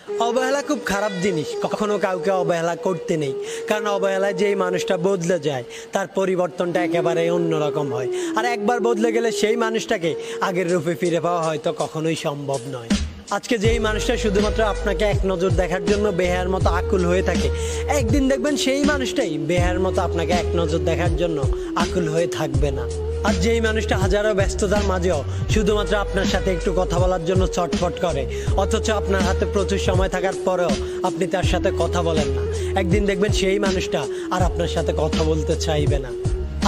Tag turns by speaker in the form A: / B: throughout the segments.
A: অবহেলা খুব খারাপ জিনিস, কখনো কাউকে অবহেলা করতে নেই। কারণ অবহেলায় যেই মানুষটা বদলে যায় তার পরিবর্তনটা একেবারে অন্যরকম হয়। আর একবার বদলে গেলে সেই মানুষটাকে আগের রূপে ফিরে পাওয়া হয়তো কখনোই সম্ভব নয়। আজকে যেই মানুষটা শুধুমাত্র আপনাকে এক নজর দেখার জন্য বেহায়ার মতো আকুল হয়ে থাকে, একদিন দেখবেন সেই মানুষটাই বেহায়ার মতো আপনাকে এক নজর দেখার জন্য আকুল হয়ে থাকবে না। আর যেই মানুষটা হাজারো ব্যস্ততার মাঝেও শুধুমাত্র আপনার সাথে একটু কথা বলার জন্য ছটফট করে, অথচ আপনার হাতে প্রচুর সময় থাকার পরেও আপনি তার সাথে কথা বলেন না, একদিন দেখবেন সেই মানুষটা আর আপনার সাথে কথা বলতে চাইবে না।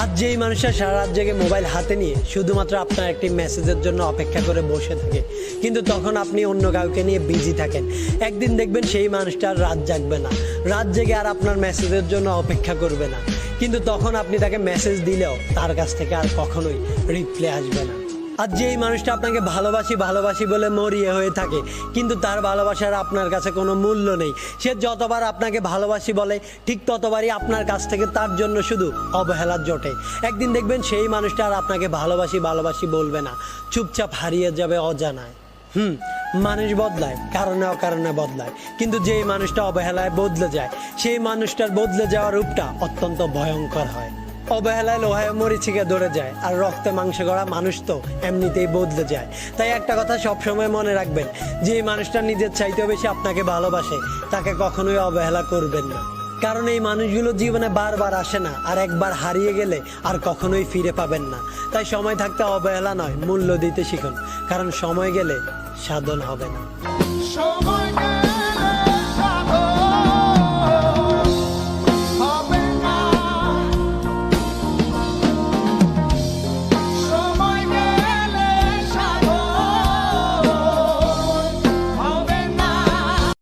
A: আর যেই মানুষটা সারা রাত জেগে মোবাইল হাতে নিয়ে শুধুমাত্র আপনার একটি মেসেজের জন্য অপেক্ষা করে বসে থাকে, কিন্তু তখন আপনি অন্য কাউকে নিয়ে বিজি থাকেন, একদিন দেখবেন সেই মানুষটা আর রাত জাগবে না, রাত জেগে আর আপনার মেসেজের জন্য অপেক্ষা করবে না, কিন্তু তখন আপনি তাকে মেসেজ দিলেও তার কাছ থেকে আর কখনোই রিপ্লাই আসবে না। আর যেই মানুষটা আপনাকে ভালোবাসি ভালোবাসি বলে মরিয়ে হয়ে থাকে, কিন্তু তার ভালোবাসার আপনার কাছে কোনো মূল্য নেই, সে যতবার আপনাকে ভালোবাসি বলে ঠিক ততবারই আপনার কাছ থেকে তার জন্য শুধু অবহেলা জোটে, একদিন দেখবেন সেই মানুষটা আর আপনাকে ভালোবাসি ভালোবাসি বলবে না, চুপচাপ হারিয়ে যাবে অজানায়। মানুষ বদলায়, কারণে অকারণে বদলায়, কিন্তু যেই মানুষটা অবহেলায় বদলে যায় সেই মানুষটার বদলে যাওয়ার রূপটা অত্যন্ত ভয়ঙ্কর হয়। অবহেলায় লোহায় মরিচিকা ধরে যায়, আর রক্তে মাংসে গড়া মানুষ তো এমনিতেই বদলে যায়। তাই একটা কথা সবসময় মনে রাখবেন, যে মানুষটা নিজের চাইতেও বেশি আপনাকে ভালোবাসে তাকে কখনোই অবহেলা করবেন না। কারণ এই মানুষগুলো জীবনে বারবার আসে না, আর একবার হারিয়ে গেলে আর কখনোই ফিরে পাবেন না। তাই সময় থাকতে অবহেলা নয়, মূল্য দিতে শিখুন, কারণ সময় গেলে সাধন হবে না।